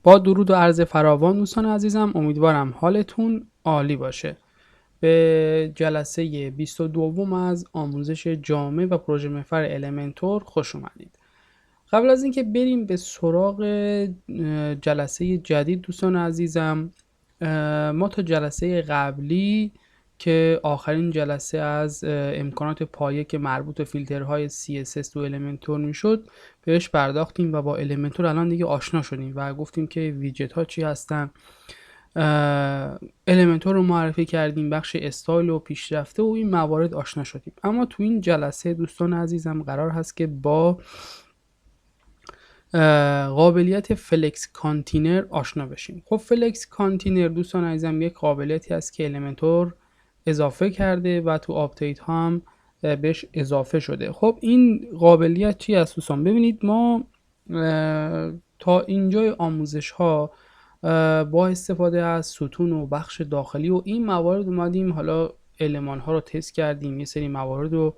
با درود و عرض فراوان دوستان عزیزم، امیدوارم حالتون عالی باشه. به جلسه 22 از آموزش جامع و پروژه محور المنتور خوش اومدید. قبل از اینکه بریم به سراغ جلسه جدید دوستان عزیزم، ما تا جلسه قبلی که آخرین جلسه از امکانات پایه که مربوط به فیلترهای CSS تو المنتور میشد بهش پرداختیم و با المنتور الان دیگه آشنا شدیم و گفتیم که ویجت ها چی هستن. المنتور رو معرفی کردیم، بخش استایل و پیشرفته و این موارد آشنا شدیم. اما تو این جلسه دوستان عزیزم قرار هست که با قابلیت فلکس کانتینر آشنا بشیم. خب فلکس کانتینر دوستان عزیزم یک قابلیتی هست که المنتور اضافه کرده و تو آپدیت ها هم بهش اضافه شده. خب این قابلیت چی هست دوستان؟ ببینید ما تا اینجای آموزش ها با استفاده از ستون و بخش داخلی و این موارد اومدیم حالا المان ها رو تست کردیم، یه سری موارد رو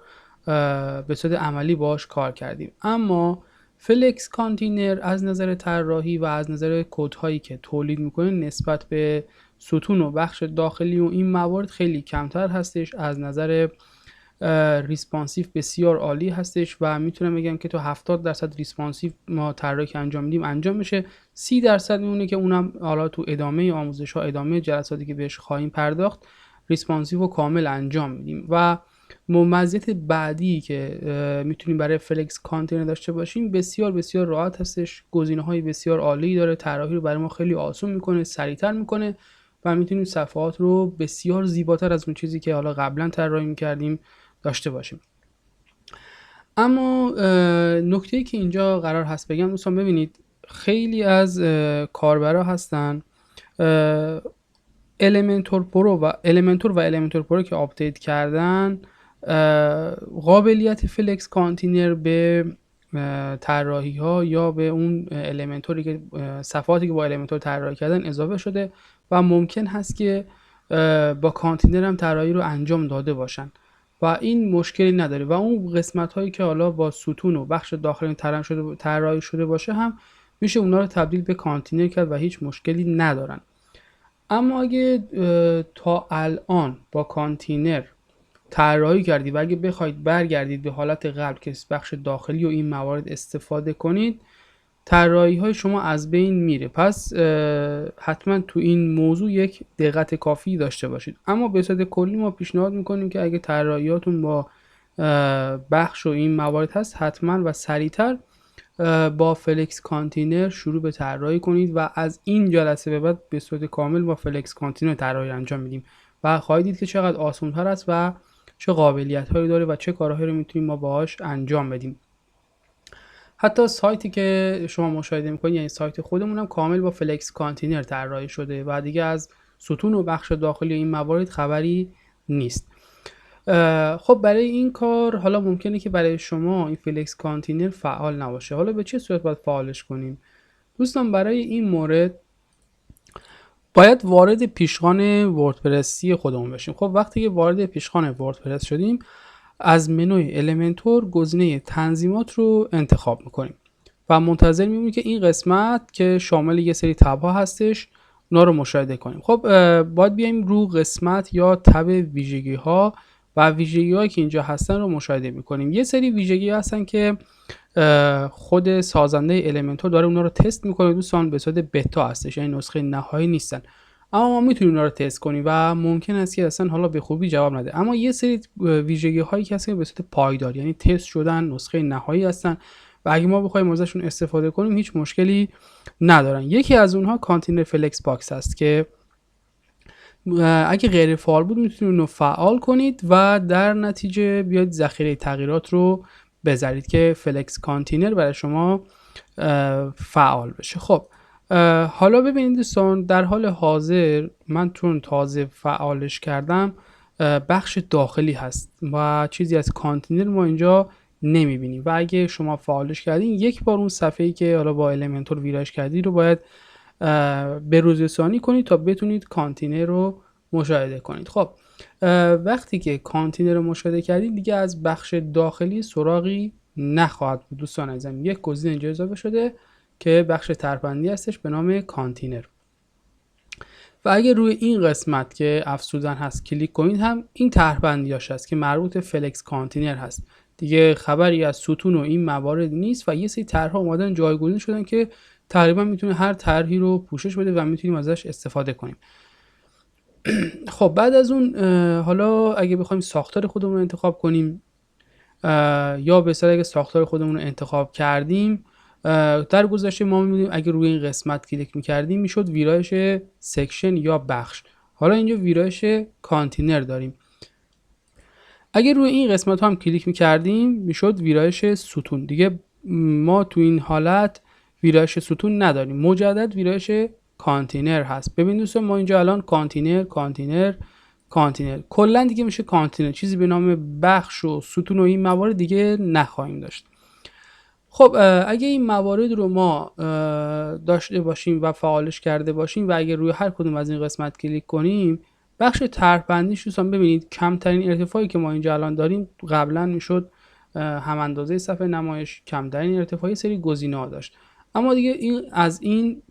به صورت عملی باش کار کردیم. اما فلکس کانتینر از نظر طراحی و از نظر کدهایی که تولید میکنه نسبت به ستون و بخش داخلی و این موارد خیلی کمتر هستش. از نظر ریسپانسیو بسیار عالی هستش و میتونم بگم که تا 70% ریسپانسیو ما طراحی که انجام میدیم انجام میشه. 30% میمونه که اونم حالا تو ادامه آموزش ها، ادامه جلساتی که بهش خواهیم پرداخت، ریسپانسیو و کامل انجام میدیم. و مزیت بعدی که میتونیم برای فلکس کانتینر داشته باشیم بسیار بسیار راحت هستش، گزینه‌های بسیار عالی داره، طراحی رو برای ما خیلی آسون میکنه، سریعتر میکنه و میتونیم صفحات رو بسیار زیباتر از اون چیزی که حالا قبلا طراحی میکردیم داشته باشیم. اما نکته‌ای که اینجا قرار هست بگم دوستان، ببینید خیلی از کاربرا هستن المنتور و المنتور پرو که آپدیت کردن قابلیت فلکس کانتینر به طراحی ها یا به اون المنتوری که صفحاتی که با المنتور طراحی کردن اضافه شده و ممکن هست که با کانتینر هم طراحی رو انجام داده باشن و این مشکلی نداره و اون قسمت هایی که حالا با ستون و بخش داخلی طراحی شده باشه هم میشه اونا رو تبدیل به کانتینر کرد و هیچ مشکلی ندارن. اما اگه تا الان با کانتینر طراحی کردید و اگه بخواید برگردید به حالت قبل که بخش داخلی و این موارد استفاده کنید، طراحی های شما از بین میره. پس حتما تو این موضوع یک دقت کافی داشته باشید. اما به صورت کلی ما پیشنهاد میکنیم که اگه طراحیاتون با بخش و این موارد هست حتما و سریعتر با فلکس کانتینر شروع به طراحی کنید و از این جلسه به بعد به صورت کامل با فلکس کانتینر طراحی انجام میدیم و خواهید دید که چقدر آسان‌تر است و چه قابلیت‌هایی داره و چه کارهایی رو میتونیم ما باهاش انجام بدیم. حتی سایتی که شما مشاهده میکنید، یعنی سایت خودمون هم کامل با فلکس کانتینر طراحی شده و دیگه از ستون و بخش داخلی این موارد خبری نیست. خب برای این کار حالا ممکنه که برای شما این فلکس کانتینر فعال نباشه. حالا به چه صورت باید فعالش کنیم؟ دوستان برای این مورد باید وارد پیشخوان وردپرسی خودمون بشیم. خب وقتی که وارد پیشخوان وردپرس شدیم، از منوی المنتور گزینه تنظیمات رو انتخاب میکنیم و منتظر میمونیم که این قسمت که شامل یه سری تب ها هستش اونا رو مشاهده کنیم. خب باید بیایم رو قسمت یا تب ویژگی ها و ویژگی هایی که اینجا هستن رو مشاهده میکنیم. یه سری ویژگی هستن که خود سازنده المنتور داره اونا رو تست میکنه دوستان، به صورت بتا هستش، یعنی نسخه نهایی نیستن، اما ما میتونیم اونا رو تست کنیم و ممکن است که اصلا حالا به خوبی جواب نده. اما یه سری ویژگی هایی که هستن به صورت پایدار، یعنی تست شدن، نسخه نهایی هستن و اگه ما بخوایم ازشون استفاده کنیم هیچ مشکلی ندارن. یکی از اونها کانتینر فلکس باکس هست که اگه غیر فعال بود میتونید اونو فعال کنید و در نتیجه بیاید ذخیره تغییرات رو بذارید که فلکس کانتینر برای شما فعال بشه. خب حالا ببینید دوستان، در حال حاضر من چون تازه فعالش کردم بخش داخلی هست و چیزی از کانتینر ما اینجا نمیبینیم و اگه شما فعالش کردین یک بار اون صفحه‌ای که حالا با المنتور ویرایش کردید رو باید به روزرسانی کنید تا بتونید کانتینر رو مشاهده کنید. خب وقتی که کانتینر رو مشاهده کردید دیگه از بخش داخلی سراغی نخواهد بود دوستان عزیزم. یک گزینه اینجا اضافه شده که بخش طرح‌بندی هستش به نام کانتینر. و اگه روی این قسمت که افزودن هست کلیک کنید هم این طرح‌بندیاش هست که مربوط فلکس کانتینر هست. دیگه خبری از ستون و این موارد نیست و یه سری طرح‌ها اومدن جایگزین شدن که تقریبا میتونه هر طرحی رو پوشش بده و میتونیم ازش استفاده کنیم. خب بعد از اون حالا اگه بخوایم ساختار خودمون رو انتخاب کنیم یا به اصطلاح اگه ساختار خودمون رو انتخاب کردیم، در گذشته ما می‌بینیم اگه روی این قسمت کلیک می‌کردیم میشد ویرایش سکشن یا بخش. حالا اینجا ویرایش کانتینر داریم. اگه روی این قسمت هم کلیک می‌کردیم میشد ویرایش ستون. دیگه ما تو این حالت ویرایش ستون نداریم، مجدد ویرایش کانتینر هست. ببین دوستان ما اینجا الان کانتینر کلا دیگه میشه کانتینر، چیزی به نام بخش و ستون و این موارد دیگه نخواهیم داشت. خب اگه این موارد رو ما داشته باشیم و فعالش کرده باشیم و اگه روی هر کدوم از این قسمت کلیک کنیم، بخش طرح‌بندیش دوستان ببینید کمترین ارتفاعی که ما اینجا الان داریم قبلا میشد هم اندازه صفحه نمایش، کمترین ارتفاعی سری گزینه‌ها داشت. اما دیگه این از این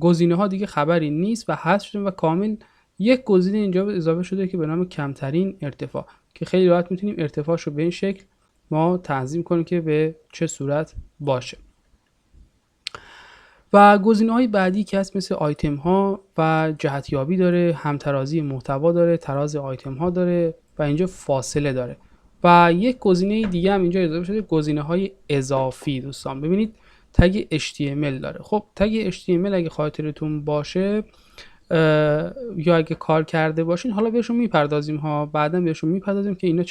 گزینه‌ها دیگه خبری نیست و حذف شده و کامل یک گزینه اینجا اضافه شده که به نام کمترین ارتفاع، که خیلی راحت میتونیم ارتفاعش رو به این شکل ما تنظیم کنیم که به چه صورت باشه. و گزینه‌های بعدی که هست مثل آیتم ها و جهتیابی داره، همترازی محتوا داره، تراز آیتم ها داره و اینجا فاصله داره. و یک گزینه دیگه هم اینجا اضافه شده، گزینه‌های اضافی. دوستان ببینید تگ HTML داره. خب تگ HTML اگه خاطرتون باشه یا اگه کار کرده باشین، حالا بهشون میپردازیم ها، بعدا بهشون میپردازیم که اینا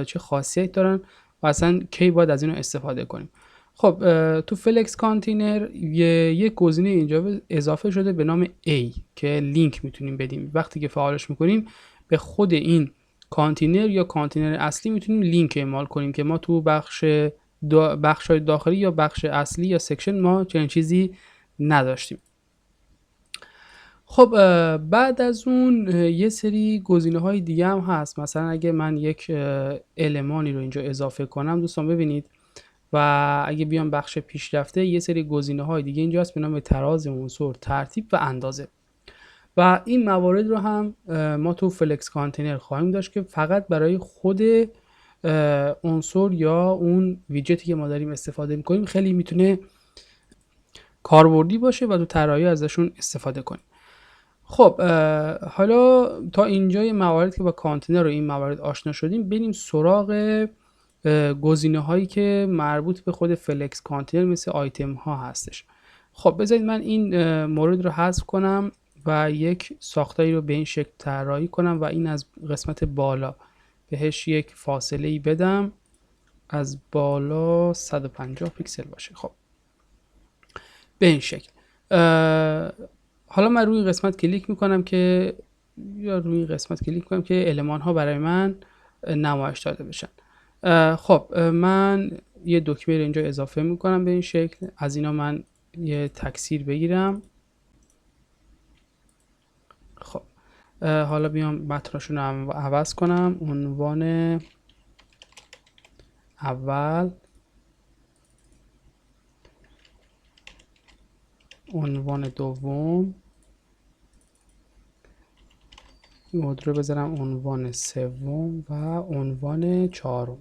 چه خاصیت دارن و اصلا کی باید از اینو استفاده کنیم. خب تو فلکس کانتینر یک گزینه اینجا اضافه شده به نام A که لینک میتونیم بدیم. وقتی که فعالش میکنیم به خود این کانتینر یا کانتینر اصلی میتونیم لینک اعمال کنیم که ما تو بخش‌های داخلی یا بخش اصلی یا سکشن ما چنین چیزی نداشتیم. خب بعد از اون یه سری گزینه‌های دیگه هم هست. مثلا اگه من یک المانی رو اینجا اضافه کنم دوستان ببینید، و اگه بیام بخش پیشرفته یه سری گزینه‌های دیگه اینجا هست به نام تراز عنصر، ترتیب و اندازه. و این موارد رو هم ما تو فلکس کانتینر خواهیم داشت که فقط برای خود عنصر یا اون ویجتی که ما داریم استفاده می‌کنیم خیلی میتونه کاربردی باشه و تو طراحی ازشون استفاده کنیم. خب حالا تا اینجای موارد که با کانتینر رو این موارد آشنا شدیم، بریم سراغ گزینه هایی که مربوط به خود فلکس کانتینر مثل آیتم ها هستش. خب بذارید من این مورد رو حذف کنم و یک ساختاری رو به این شکل طراحی کنم و این از قسمت بالا بهش یک فاصله ای بدم، از بالا 150 پیکسل باشه. خب به این شکل. حالا من روی این قسمت کلیک میکنم که المان ها برای من نمایش داده بشن. خب من یه دکمه رو اینجا اضافه میکنم به این شکل. از اینا من یه تکثیر بگیرم. خب حالا بیام متنشون رو عوض کنم. عنوان اول، عنوان دوم، مود رو بذارم عنوان سوم و عنوان چهارم.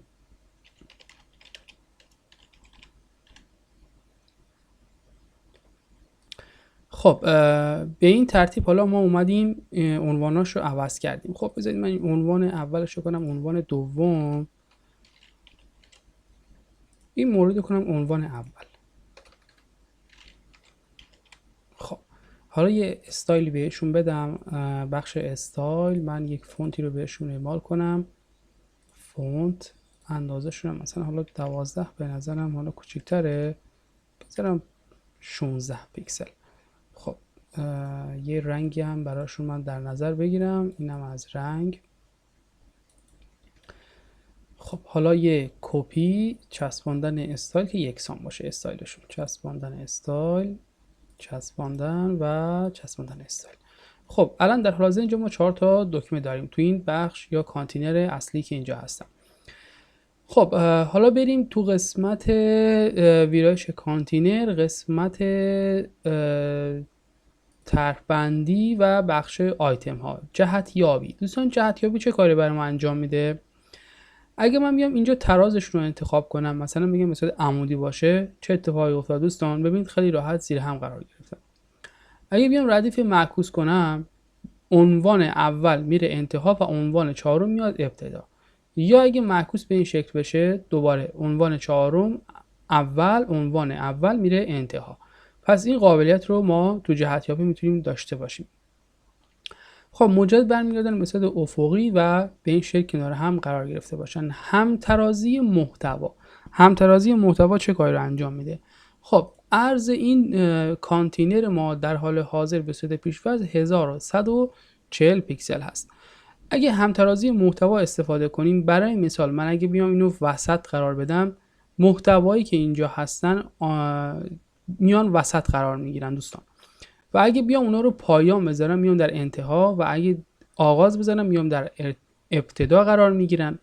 خب به این ترتیب حالا ما اومدیم عنواناش رو عوض کردیم. خب بذارید من عنوان اولش رو کنم عنوان دوم، این مورد رو کنم عنوان اول. خب حالا یه استایل بهشون بدم. بخش استایل من یک فونتی رو بهشون اعمال کنم. فونت اندازه‌شون مثلا حالا 12 به نظرم حالا کوچیک‌تره، بذارم 16 پیکسل. خب یه رنگی هم براشون من در نظر بگیرم، اینم از رنگ. خب حالا یه کپی چسباندن استایل که یکسان باشه، استایلشون چسباندن استایل، چسباندن و چسباندن استایل. خب الان در حال حاضر اینجا ما 4 تا دکمه داریم تو این بخش یا کانتینر اصلی که اینجا هستم. خب حالا بریم تو قسمت ویرایش کانتینر، قسمت طرح بندی و بخش آیتم ها. جهت یابی. دوستان جهت یابی چه کاری برای ما انجام میده؟ اگه من بیام اینجا ترازش رو انتخاب کنم، مثلا بگم مثلا عمودی باشه، چه اتفاقی افتاد دوستان؟ ببینید خیلی راحت زیر هم قرار گرفتن. اگه بیام ردیف معکوس کنم، عنوان اول میره انتها و عنوان چهارم میاد ابتدا. یا اگه معکوس به این شکل بشه، دوباره عنوان چهارم اول، عنوان اول میره انتها. پس این قابلیت رو ما تو جهتیابی میتونیم داشته باشیم. خب مجدد برمیگردن به صورت افقی و به این شکل کنار هم قرار گرفته باشن. همترازی محتوا. همترازی محتوا چه کاری رو انجام میده؟ خب عرض این کانتینر ما در حال حاضر به صورت پیش‌فرض 1140 پیکسل هست. اگه همترازی محتوا استفاده کنیم، برای مثال من اگه بیام اینو وسط قرار بدم، محتوایی که اینجا هستن میان وسط قرار میگیرن دوستان. و اگه بیام اونا رو پایان بذارم میام در انتها، و اگه آغاز بذارم میام در ابتدا قرار میگیرن.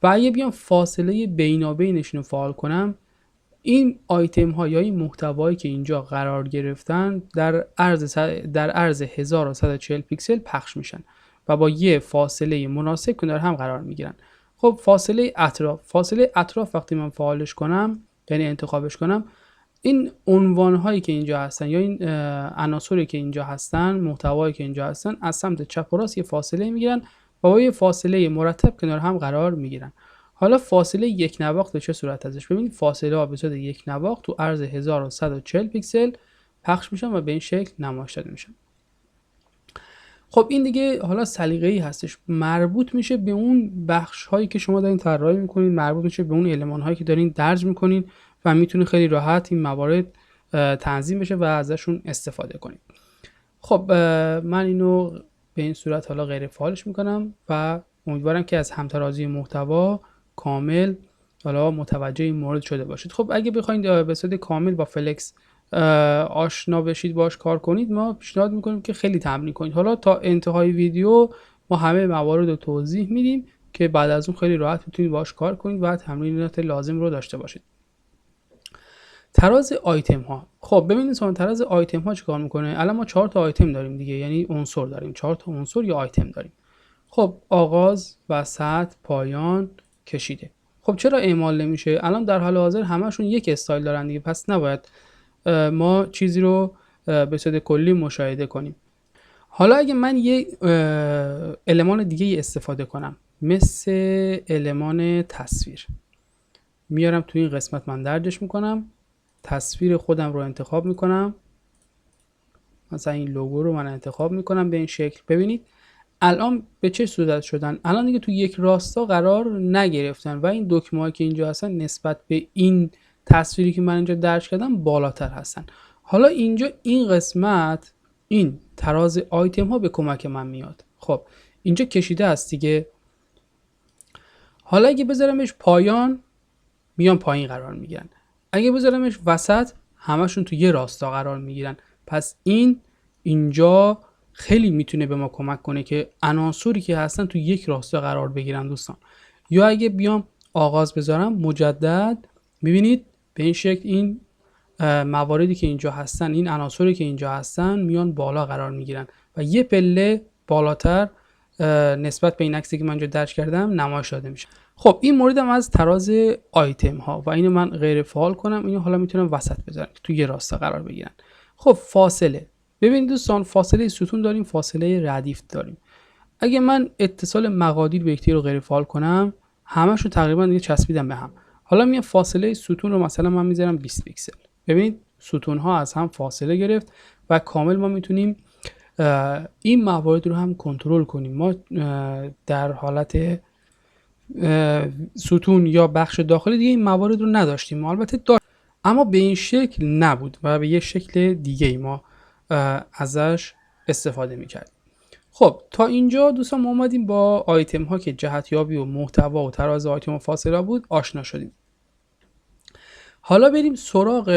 و اگه بیام فاصله بینابینشون رو فعال کنم، این آیتم ها یا این محتوایی که اینجا قرار گرفتن در عرض 1140 پیکسل پخش میشن و با یه فاصله مناسب کنار هم قرار میگیرن. خب فاصله اطراف وقتی من فعالش کنم، یعنی انتخابش کنم، این عنوان هایی که اینجا هستن یا این عناصری که اینجا هستن، محتوایی که اینجا هستن، از سمت چپ و راست یه فاصله میگیرن و با یه فاصله مرتب کنار هم قرار میگیرن. حالا فاصله یک نواخت به چه صورت ازش؟ ببینید فاصله ها به صورت یک نواخت تو عرض 1140 پیکسل پخش میشن و به این شکل نمایش داده میشن. خب این دیگه حالا سلیقه‌ای هستش، مربوط میشه به اون بخش هایی که شما دارین طراحی میکنین، مربوط میشه به اون المان هایی که دارین درج میکنین و میتونه خیلی راحت این موارد تنظیم بشه و ازشون استفاده کنید. خب من اینو به این صورت حالا غیر فعالش میکنم و امیدوارم که از همترازی محتوا کامل حالا متوجه این مورد شده باشید. خب اگه بخواید به صورت کامل با فلکس آشنا بشید، باش کار کنید، ما پیشنهاد میکنیم که خیلی تمرین کنید. حالا تا انتهای ویدیو ما همه موارد رو توضیح میدیم که بعد از اون خیلی راحت میتونید باش کار کنید و تمرینات لازم رو داشته باشید. تراز آیتم ها. خب ببینید تراز آیتم ها چیکار میکنه؟ الان ما 4 تا آیتم داریم دیگه، یعنی عنصر داریم، 4 تا عنصر یا آیتم داریم. خب آغاز، وسط، پایان، کشیده. خب چرا اعمال نمیشه؟ الان در حال حاضر همشون یک استایل دارن دیگه، پس نباید ما چیزی رو به صورت کلی مشاهده کنیم. حالا اگه من یه المان دیگه استفاده کنم، مثل المان تصویر، میارم توی این قسمت من درجش میکنم، تصویر خودم رو انتخاب میکنم، مثلا این لوگو رو من انتخاب میکنم به این شکل. ببینید الان به چه صورت شدن؟ الان دیگه تو یک راستا قرار نگرفتن و این دکمه‌ای که اینجا هستن نسبت به این تصویری که من اینجا درج کردم بالاتر هستن. حالا اینجا این قسمت، این تراز آیتم ها به کمک من میاد. خب اینجا کشیده است دیگه. حالا اگه بذارمش پایان، میان پایین قرار میگیرن. اگه بذارمش وسط، همشون تو یه راستا قرار میگیرن. پس اینجا خیلی میتونه به ما کمک کنه که عناصری که هستن تو یک راستا قرار بگیرن دوستان. یا اگه بیام آغاز بذارم مجدد، میبینید به این شکل این مواردی که اینجا هستن، این عناصری که اینجا هستن میان بالا قرار میگیرن و یه پله بالاتر نسبت به این عکسی که من اینجا درج کردم نمایش داده میشه. خب این موردم از تراز آیتم ها و اینو من غیر فعال کنم، اینو حالا میتونم وسط بذارم که تو یه راستا قرار بگیرن. خب فاصله. ببینید دوستان فاصله ستون داریم، فاصله ردیف داریم. اگه من اتصال مقادیر به یکدیگر رو غیر فعال کنم، همشون تقریبا دیگه چسبیدن به هم. حالا میام فاصله ستون رو مثلا من میذارم 20 پیکسل. ببینید ستون ها از هم فاصله گرفت و کامل ما میتونیم این موارد رو هم کنترل کنیم. ما در حالت ستون یا بخش داخلی دیگه این موارد رو نداشتیم، البته داشت اما به این شکل نبود و به یه شکل دیگه ما ازش استفاده میکردیم. خب تا اینجا دوستان ما اومدیم با آیتم ها که جهتیابی و محتوا و تراز آیتم و فاصله بود آشنا شدیم. حالا بریم سراغ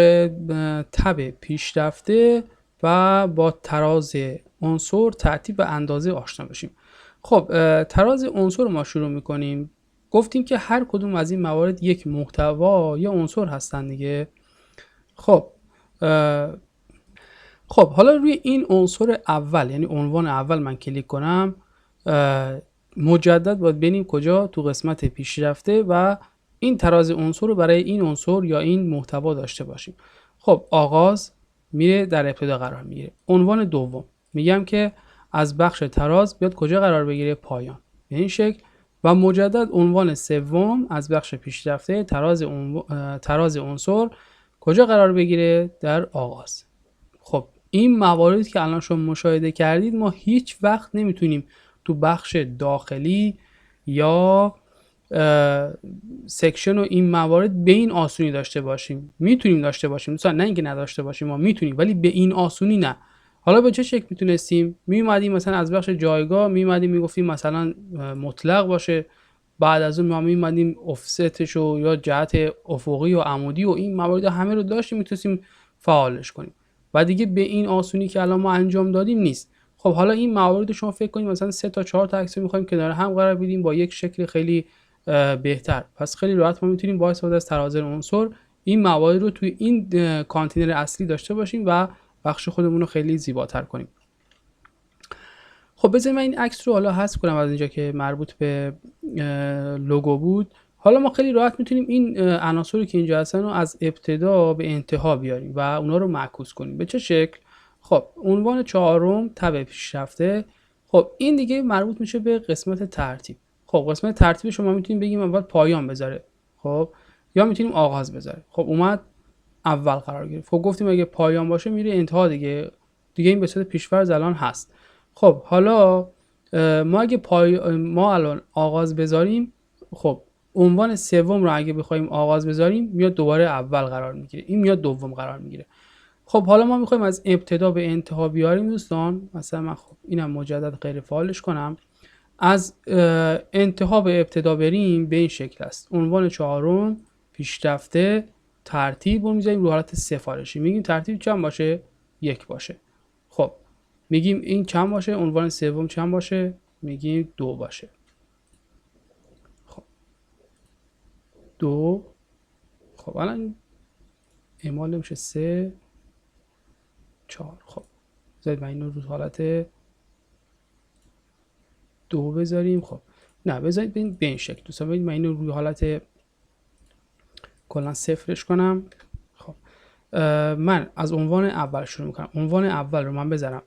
تب پیشرفته و با تراز عنصر، ترتیب و اندازه آشنا بشیم. خب تراز عنصر ما شروع میکنیم. گفتیم که هر کدوم از این موارد یک محتوا یا عنصر هستن دیگه. خب خب حالا روی این عنصر اول، یعنی عنوان اول من کلیک کنم، مجدد باید بریم کجا؟ تو قسمت پیشرفته و این تراز عنصر رو برای این عنصر یا این محتوا داشته باشیم. خب آغاز میره در ابتدا قرار میگیره. عنوان دوم میگم که از بخش تراز بیاد کجا قرار بگیره؟ پایان. به این شکل. و مجدد عنوان سوم از بخش پیشرفته تراز عنصر کجا قرار بگیره؟ در آغاز. خب این مواردی که الان شما مشاهده کردید ما هیچ وقت نمیتونیم تو بخش داخلی یا سکشن و این موارد به این آسونی داشته باشیم. میتونیم داشته باشیم، مثلا نه اینکه نداشته باشیم، ما میتونیم، ولی به این آسونی نه. حالا به چه شکل میتونستیم؟ میومدیم مثلا از بخش جایگاه میومدیم میگفتیم مثلا مطلق باشه، بعد از اون ما میومدیم افستش و یا جهت افقی و عمودی و این موارد همه رو داشتیم میتونستیم فعالش کنیم. و دیگه به این آسونی که الان ما انجام دادیم نیست. خب حالا این موارد شما فکر کنید مثلا 3 تا 4 تا عکس می‌خوایم کنار هم قرار بدیم با یک شکل خیلی بهتر. پس خیلی راحت ما میتونیم با استفاده از تراز عنصر این موارد رو توی این کانتینر اصلی داشته باشیم و بخش خودمون رو خیلی زیباتر کنیم. خب بذارید من این عکس رو حالا حذف کنم از اینجا که مربوط به لوگو بود. حالا ما خیلی راحت میتونیم این عناصری که اینجا هستن رو از ابتدا به انتها بیاریم و اونا رو معکوس کنیم. به چه شکل؟ خب عنوان چهارم تب پیشرفته. خب این دیگه مربوط میشه به قسمت ترتیب. خب قسمت ترتیب شما میتونیم بگیم اول پایان بذاره، خب یا میتونیم آغاز بذاره. خب اومد اول قرار گرفت. خب گفتیم اگه پایان باشه میره انتها دیگه این به صورت پیش‌فرض الان هست. خب حالا ما اگه ما الان آغاز بذاریم، خب عنوان سوم رو اگه بخوایم آغاز بذاریم میاد دوباره اول قرار میگیره، این میاد دوم قرار میگیره. خب حالا ما میخوایم از ابتدا به انتها بیاریم دوستان. مثلا من خب اینم مجدد غیر فعالش کنم، از انتها به ابتدا بریم به این شکل است. عنوان چهارم پیشرفته ترتیب رو میذاریم رو حالت سفارشی، میگیم ترتیب چند باشه؟ 1 باشه. خب میگیم این چند باشه؟ عنوان سوم چند باشه؟ میگیم 2 باشه. خب 2. خب الان اعمال میشه 3 4. خب بذارید من اینو رو حالت 2 بذاریم. خب نه بذارید به این شکل دوستان. ببینید من اینو روی حالت کلا صفرش کنم. خب من از عنوان اول شروع میکنم. عنوان اول رو من بذارم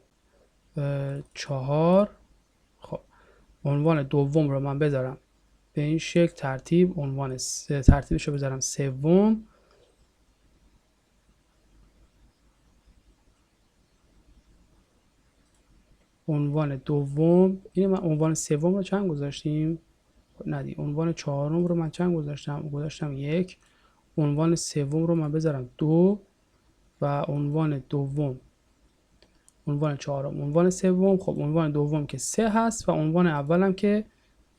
4. خب عنوان دوم رو من بذارم به این شکل ترتیب. عنوان ترتیبش رو بذارم سوم. عنوان دوم اینه. من عنوان سوم رو چند گذاشتیم؟ ندی. عنوان چهارم رو من چند گذاشتم 1. عنوان سوم رو من بذارم 2 و عنوان دوم، عنوان چهارم، عنوان سوم. خب عنوان دوم که 3 هست و عنوان اولم که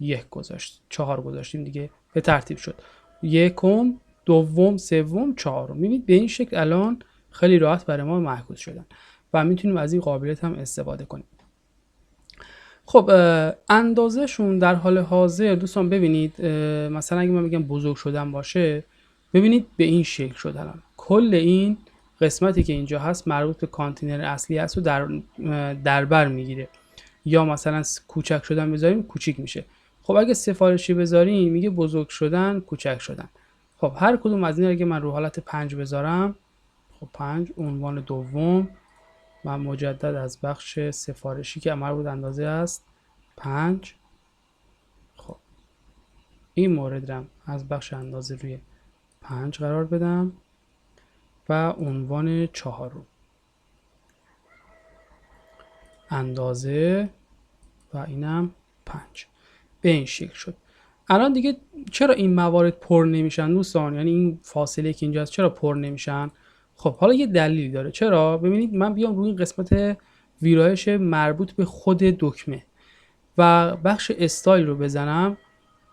1 گذاشت، 4 گذاشتیم دیگه، به ترتیب شد 1، دوم، سوم، چهارم. میبینید به این شکل الان خیلی راحت برای ما معکوس شدن و میتونیم از این قابلیت هم استفاده کنیم. خب اندازه شون در حال حاضر دوستان ببینید، مثلا اگه من بگم بزرگ شدن باشه، ببینید به این شکل شد. الان کل این قسمتی که اینجا هست مربوط به کانتینر اصلی هست و در بر میگیره. یا مثلا کوچک شدن بذاریم کوچیک میشه. خب اگه سفارشی بذاریم میگه بزرگ شدن، کوچک شدن. خب هر کدوم از اینا اگه من رو حالت 5 بذارم، خب 5 عنوان دوم و مجدد از بخش سفارشی که مربوط به اندازه است 5. خب این مورد رو از بخش اندازه روی 5 قرار بدم و عنوان 4 رو اندازه و اینم 5. به این شکل شد. الان دیگه چرا این موارد پر نمیشن دوستان؟ یعنی این فاصله که اینجا هست چرا پر نمیشن؟ خب حالا یه دلیلی داره. چرا؟ ببینید من بیام روی این قسمت ویرایش مربوط به خود دکمه و بخش استایل رو بزنم،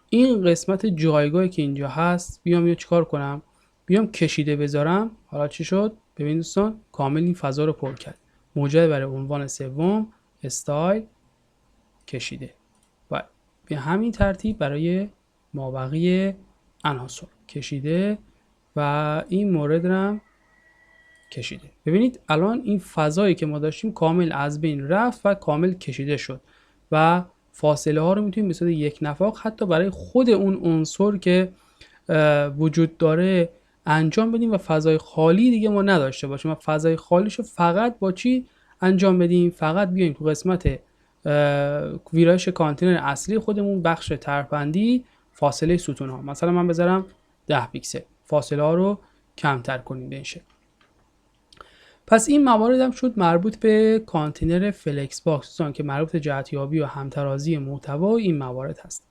این قسمت جایگاهی که اینجا هست بیام چیکار کنم؟ بیام کشیده بذارم. حالا چی شد؟ ببینید دوستان کامل این فضا رو پر کرد. موجب برای عنوان سوم استایل کشیده و به همین ترتیب برای مابقی عناصر کشیده و این مورد رو کشیده. ببینید الان این فضایی که ما داشتیم کامل از بین رفت و کامل کشیده شد و فاصله ها رو میتونیم به صورت یک نفق حتی برای خود اون عنصر که وجود داره انجام بدیم و فضای خالی دیگه ما نداشته باشیم و فضای خالیشو فقط با چی انجام بدیم؟ فقط بیایم تو قسمت ویرایش کانتینر اصلی خودمون بخش ترپندی فاصله ستون ها مثلا من بذارم 10 پیکسل فاصله ها رو کمتر کنیم به این شکل. پس این موارد هم شد مربوط به کانتینر فلکس باکس که مربوط به جهتیابی و همترازی محتوا این موارد هست.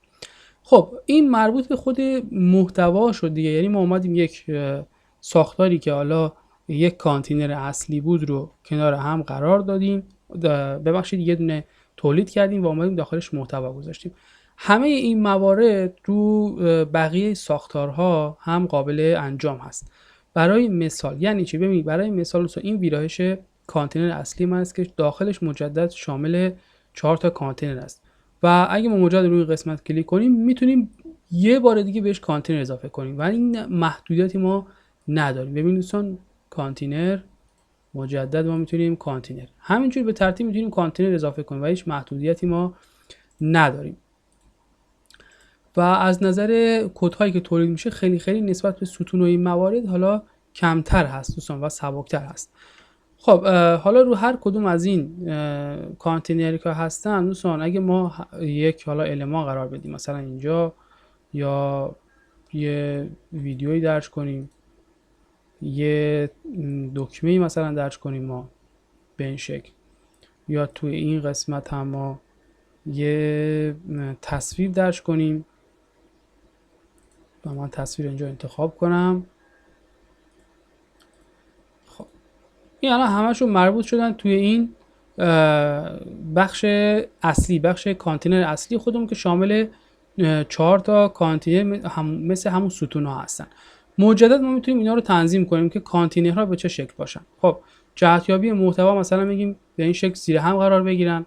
خب این مربوط به خود محتوا شد دیگه، یعنی ما اومدیم یک ساختاری که حالا یک کانتینر اصلی بود رو کنار هم قرار دادیم، ببخشید یه دونه تولید کردیم و اومدیم داخلش محتوا گذاشتیم. همه این موارد رو بقیه ساختارها هم قابل انجام هست. برای مثال یعنی چی؟ ببینید برای مثال این ویرایش کانتینر اصلی من است که داخلش مجدد شامل 4 تا کانتینر است و اگه ما مجدد روی قسمت کلیک کنیم میتونیم یه بار دیگه بهش کانتینر اضافه کنیم و این محدودیتی ما نداریم. ببینید دوستان کانتینر مجدد ما میتونیم کانتینر همینجوری به ترتیب میتونیم کانتینر اضافه کنیم و هیچ محدودیتی ما نداریم. و از نظر کدهایی که تولید میشه خیلی نسبت به ستون و این موارد حالا کمتر هست دوستان و سبکتر هست. خب حالا رو هر کدوم از این کانتینری که هستن دوستان اگه ما یک حالا المان قرار بدیم مثلا اینجا یا یه ویدیویی درج کنیم یه دکمه‌ای مثلا درج کنیم ما به این شکل یا توی این قسمت هم ما یه تصویر درج کنیم و من تصویر اینجا انتخاب کنم. خب این الان همشون مربوط شدن توی این بخش اصلی بخش کانتینر اصلی خودمون که شامل 4 تا کانتینر مثل همون ستون ها هستن. مجدد ما میتونیم اینا رو تنظیم کنیم که کانتینرها به چه شکل باشن. خب جهتیابی محتوا مثلا بگیم به این شکل زیر هم قرار بگیرن،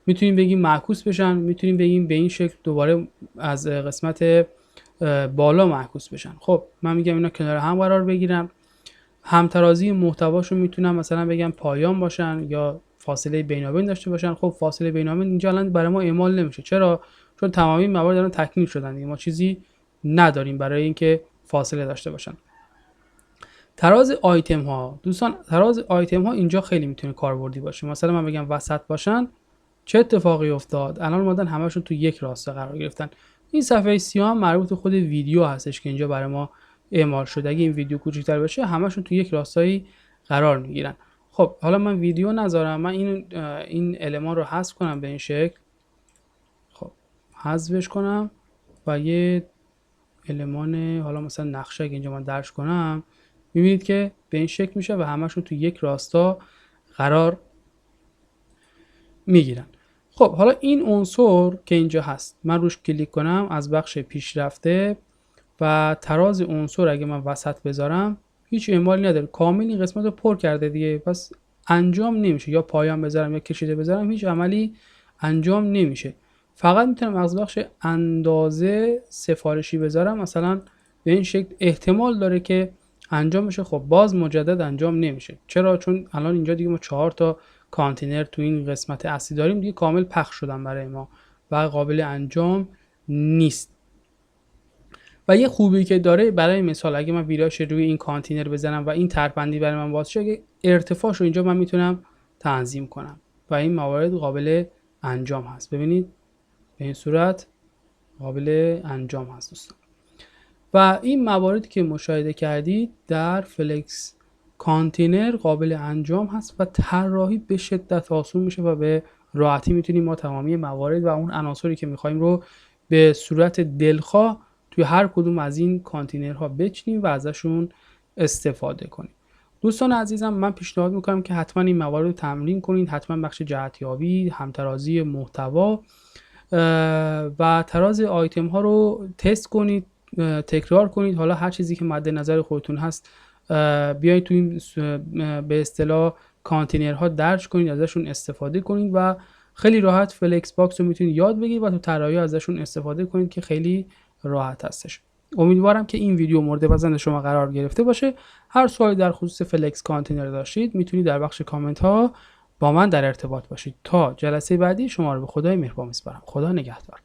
میتونیم بگیم معکوس بشن، میتونیم بگیم به این شکل دوباره از قسمت بالا معکوس بشن. خب من میگم اینا کنار هم قرار بگیرن. همترازی محتواشون میتونم مثلا بگم پایان باشن یا فاصله بینابین داشته باشن. خب فاصله بینابین اینجا الان برای ما اعمال نمیشه. چرا؟ چون تمامی موارد الان تکمیل شدن، ما چیزی نداریم برای اینکه فاصله داشته باشن. تراز آیتم ها دوستان، تراز آیتم ها اینجا خیلی میتونه کاربردی باشه. مثلا من بگم وسط باشن، چه اتفاقی افتاد؟ الان اومدن همشون تو یک راسته قرار گرفتن. این صفحه سیاه هم مربوط به خود ویدیو هستش که اینجا برای ما اعمال شده. اگه این ویدیو کوچیک‌تر بشه همشون تو یک راستایی قرار میگیرن. خب حالا من ویدیو نذارم، من این المان رو حذف کنم به این شکل. خب حذفش کنم و یه المان حالا مثلا نقشه که اینجا من درج کنم، میبینید که به این شکل میشه و همشون تو یک راستا قرار میگیرن. خب حالا این عنصر که اینجا هست من روش کلیک کنم از بخش پیشرفته و تراز عنصر اگه من وسط بذارم هیچ اعمالی نداره، کامل این قسمت رو پر کرده دیگه، پس انجام نمیشه. یا پایان بذارم یا کشیده بذارم هیچ عملی انجام نمیشه. فقط میتونم از بخش اندازه سفارشی بذارم مثلا به این شکل، احتمال داره که انجام بشه. خب باز مجدد انجام نمیشه. چرا؟ چون الان اینجا دیگه ما 4 تا کانتینر تو این قسمت اصلی داریم دیگه، کامل پخش شدن برای ما و قابل انجام نیست. و یه خوبی که داره برای مثال اگه من ویرایش روی این کانتینر بزنم و این ترپندی برای من باز شه، ارتفاعش رو اینجا من میتونم تنظیم کنم و این موارد قابل انجام هست. ببینید به این صورت قابل انجام هست دوستان. و این مواردی که مشاهده کردید در فلکس کانتینر قابل انجام هست و طراحی به شدت آسون میشه و به راحتی میتونیم ما تمامی موارد و اون عناصری که میخوایم رو به صورت دلخواه توی هر کدوم از این کانتینرها بچینیم و ازشون استفاده کنیم. دوستان عزیزم من پیشنهاد میکنم که حتما این موارد رو تمرین کنید، حتما بخش جهتیابی، همترازی محتوا و تراز آیتم ها رو تست کنید، تکرار کنید. حالا هر چیزی که مد نظر خودتون هست بیایید تو این به اصطلاح کانتینرها درج کنید، ازشون استفاده کنید و خیلی راحت فلکس باکس رو میتونید یاد بگیرید و تو طراحی ازشون استفاده کنید که خیلی راحت هستش. امیدوارم که این ویدیو مورد پسند شما قرار گرفته باشه. هر سوالی در خصوص فلکس کانتینر داشتید میتونید در بخش کامنت ها با من در ارتباط باشید. تا جلسه بعدی شما رو به خدای مهربان میسپارم. خدا نگهدار.